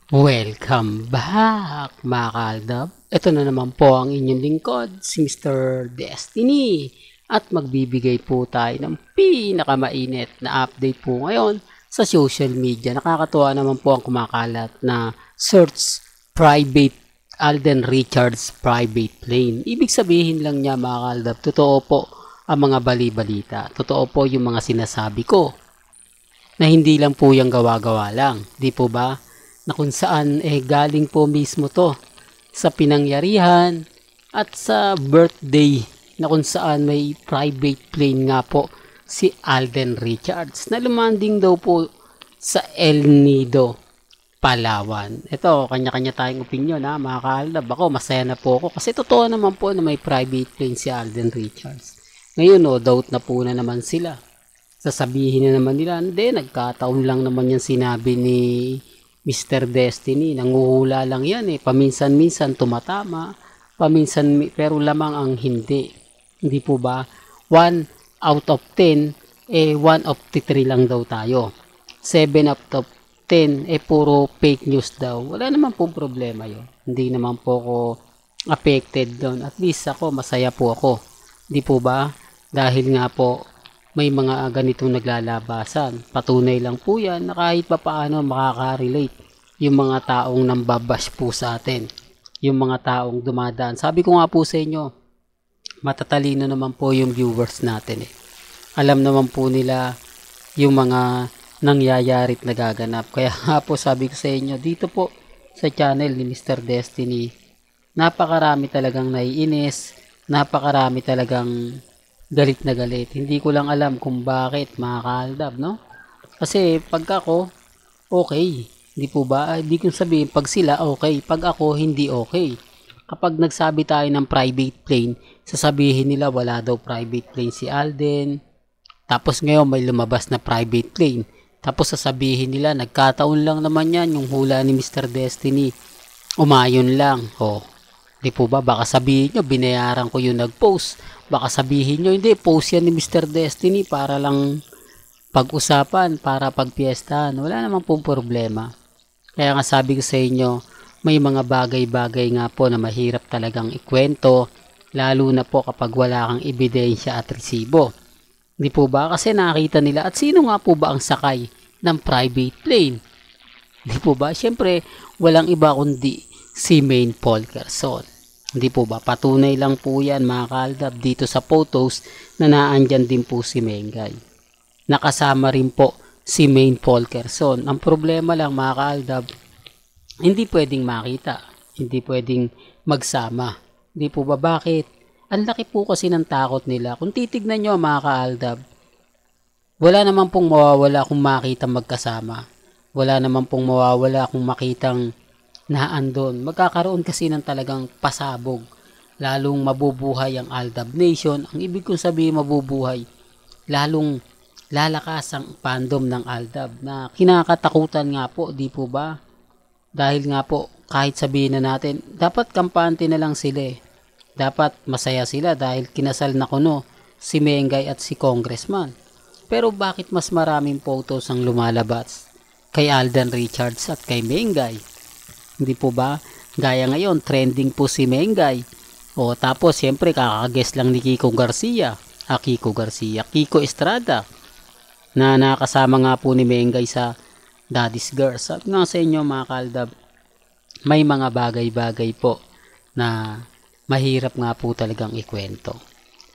Welcome back mga kaaldab. Ito na naman po ang inyong lingkod, si Mr. Destiny. At magbibigay po tayo ng pinakamainit na update po ngayon sa social media. Nakakatuwa naman po ang kumakalat na search private Alden Richards private plane. Ibig sabihin lang niya mga kaaldab, totoo po ang mga bali-balita. Totoo po yung mga sinasabi ko na hindi lang po yung gawa-gawa lang. Di po ba? Na kung saan galing po mismo to sa pinangyarihan at sa birthday na kung saan may private plane nga po si Alden Richards na lumanding daw po sa El Nido, Palawan. Ito, kanya-kanya tayong opinion ha, mga kaaldab. Ako, masaya na po ako kasi totoo naman po na may private plane si Alden Richards. Ngayon, no, doubt na po na naman sila. Sasabihin na naman nila, hindi, nagkataon lang naman yan sinabi ni Mr. Destiny, nanguhula lang yan paminsan-minsan tumatama, pero lamang ang hindi. Hindi po ba? 1 out of 10, 1 of the 3 lang daw tayo. 7 out of 10, puro fake news daw. Wala naman pong problema yun. Hindi naman po ako affected doon. At least ako, masaya po ako. Hindi po ba? Dahil nga po, may mga ganitong naglalabasan. Patunay lang po yan na kahit pa paano makaka-relate yung mga taong nambabash po sa atin. Yung mga taong dumadaan. Sabi ko nga po sa inyo, matatalino naman po yung viewers natin Alam naman po nila yung mga nangyayari at nagaganap. Kaya nga po sabi ko sa inyo, dito po sa channel ni Mr. Destiny, napakarami talagang naiinis, napakarami talagang galit na galit. Hindi ko lang alam kung bakit mga kaaldab, no? Kasi pag ako, okay. Hindi po ba? Hindi ko sabihin pag sila okay. Pag ako, hindi okay. Kapag nagsabi tayo ng private plane, sasabihin nila wala daw private plane si Alden. Tapos ngayon may lumabas na private plane. Tapos sasabihin nila, nagkataon lang naman yan yung hula ni Mr. Destiny. Umayon lang. Di po ba? Baka sabihin nyo, binayaran ko yung nag-post. Baka sabihin nyo, hindi, post yan ni Mr. Destiny para lang pag-usapan, para pagpiestahan. Wala namang pong problema. Kaya nga sabi ko sa inyo, may mga bagay-bagay nga po na mahirap talagang ikwento, lalo na po kapag wala kang ebidensya at resibo. Di po ba? Kasi nakita nila, at sino nga po ba ang sakay ng private plane? Di po ba? Siyempre, walang iba kundi si Maine Polkerson. Hindi po ba? Patunay lang po yan mga kaaldab dito sa photos na naandyan din po si Mengay. Nakasama rin po si Maine Polkerson. Ang problema lang mga kaaldab, hindi pwedeng makita. Hindi pwedeng magsama. Hindi po ba? Bakit? Ang laki po kasi ng takot nila. Kung titignan nyo mga kaaldab, wala naman pong mawawala kung makita magkasama. Wala naman pong mawawala kung makitang naandon. Magkakaroon kasi ng talagang pasabog. Lalong mabubuhay ang Aldab Nation. Ang ibig kong sabihin mabubuhay, lalong lalakas ang fandom ng Aldab na kinakatakutan nga po, di po ba? Dahil nga po, kahit sabihin na natin, dapat kampante na lang sila Dapat masaya sila dahil kinasal na kuno si Mengay at si Congressman. Pero bakit mas maraming photos ang lumalabas kay Alden Richards at kay Mengay? Hindi po ba? Gaya ngayon, trending po si Mengay. Tapos siyempre kakaguest lang ni Kiko Garcia. Kiko Estrada. Na nakasama nga po ni Mengay sa Daddy's Girls. Sabi nga sa inyo mga kaaldab, may mga bagay-bagay po na mahirap nga po talagang ikwento.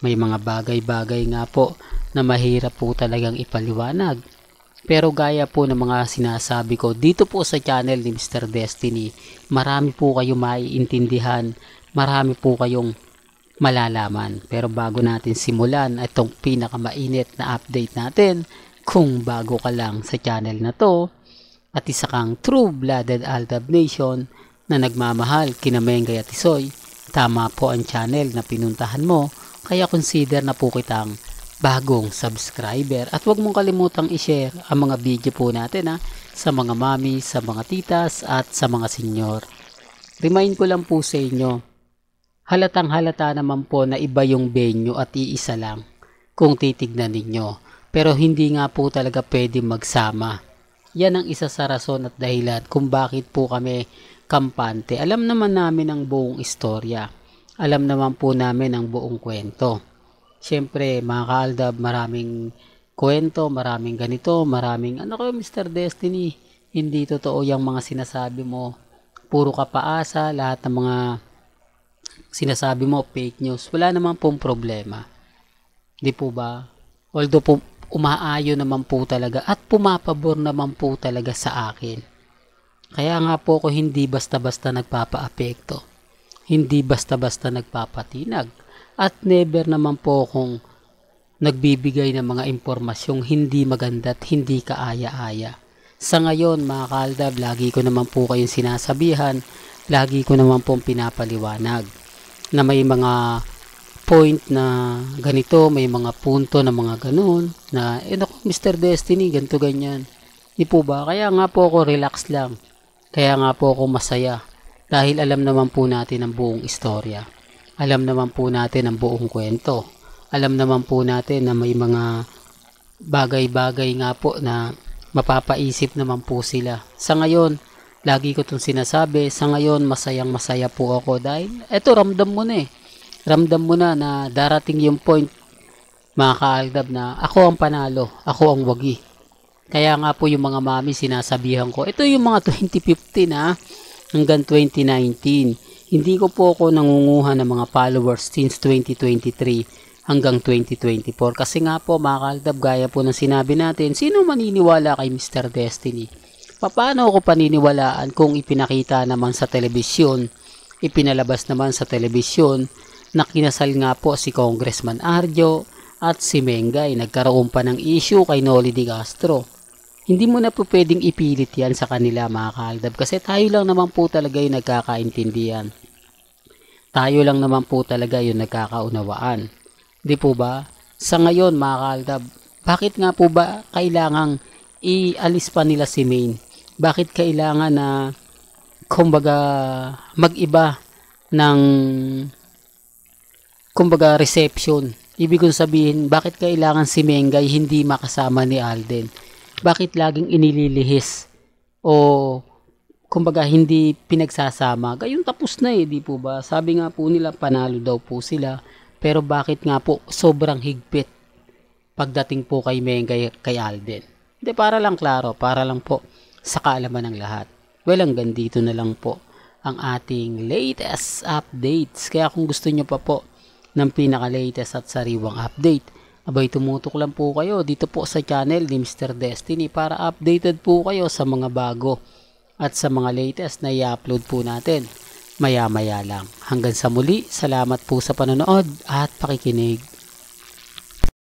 May mga bagay-bagay nga po na mahirap po talagang ipaliwanag. Pero gaya po ng mga sinasabi ko dito po sa channel ni Mr. Destiny, marami po kayong maiintindihan, marami po kayong malalaman. Pero bago natin simulan itong pinakamainit na update natin, kung bago ka lang sa channel na to, at isa kang true-blooded Aldab Nation na nagmamahal kina Mengay at Isoy, tama po ang channel na pinuntahan mo, kaya consider na po kitang bagong subscriber. At huwag mong kalimutang i-share ang mga video po natin sa mga mami, sa mga titas at sa mga senyor. Remind ko lang po sa inyo, halatang halata naman po na iba yung venue at iisa lang kung titignan ninyo. Pero hindi nga po talaga pwede magsama. Yan ang isa sa rason at dahilan kung bakit po kami kampante. Alam naman namin ang buong istorya. Alam naman po namin ang buong kwento. Siyempre, mga kaaldab, maraming kwento, maraming ganito, maraming ano kayo Mr. Destiny, hindi totoo yung mga sinasabi mo. Puro ka paasa, lahat ng mga sinasabi mo fake news. Wala naman pong problema. Di po ba? Although po, umaayo naman po talaga at pumapabor naman po talaga sa akin. Kaya nga po ako hindi basta-basta nagpapaapekto. Hindi basta-basta nagpapatinag. At never naman po akong nagbibigay ng mga impormasyong hindi maganda at hindi kaaya-aya. Sa ngayon mga kaaldab, lagi ko naman po kayong sinasabihan, lagi ko naman pong pinapaliwanag na may mga point na ganito, may mga punto na mga ganun, na naku Mr. Destiny, ganito ganyan. Di po ba? Kaya nga po ako relax lang. Kaya nga po ako masaya. Dahil alam naman po natin ang buong istorya. Alam naman po natin ang buong kwento. Alam naman po natin na may mga bagay-bagay nga po na mapapaisip naman po sila. Sa ngayon, lagi ko itong sinasabi, sa ngayon masayang masaya po ako dahil eto ramdam mo na eh. Ramdam mo na na darating yung point mga kaaldab na ako ang panalo, ako ang wagi. Kaya nga po yung mga mami sinasabihan ko, ito yung mga 2015 hanggang 2019. Hindi ko po ako nangunguha ng mga followers since 2023 hanggang 2024. Kasi nga po mga kaaldab, gaya po ng sinabi natin, sino maniniwala kay Mr. Destiny? Paano ako paniniwalaan kung ipinakita naman sa telebisyon, ipinalabas naman sa telebisyon, na kinasal nga po si Congressman Arjo at si Mengay. Nagkaroon pa ng issue kay Noli de Castro. Hindi mo na po pwedeng ipilit yan sa kanila mga kaaldab kasi tayo lang naman po talaga yung nagkakaintindihan. Tayo lang naman po talaga yung nagkakaunawaan. Di po ba? Sa ngayon mga kaaldab, bakit nga po ba kailangang ialis pa nila si Maine? Bakit kailangan na kumbaga mag-iba ng kumbaga reception? Ibig kong sabihin, bakit kailangan si Mengay hindi makasama ni Alden? Bakit laging inililihis o kumbaga hindi pinagsasama? Gayon tapos na eh, di po ba? Sabi nga po nila panalo daw po sila, pero bakit nga po sobrang higpit pagdating po kay Mengay kay Alden? Hindi, para lang klaro, para lang po sa kaalaman ng lahat. Well, hanggang dito na lang po ang ating latest updates. Kaya kung gusto nyo pa po ng pinaka-latest at sariwang update, abay tumutok lang po kayo dito po sa channel ni Mr. Destiny para updated po kayo sa mga bago at sa mga latest na i-upload po natin maya-maya lang. Hanggang sa muli, salamat po sa panonood at pakikinig.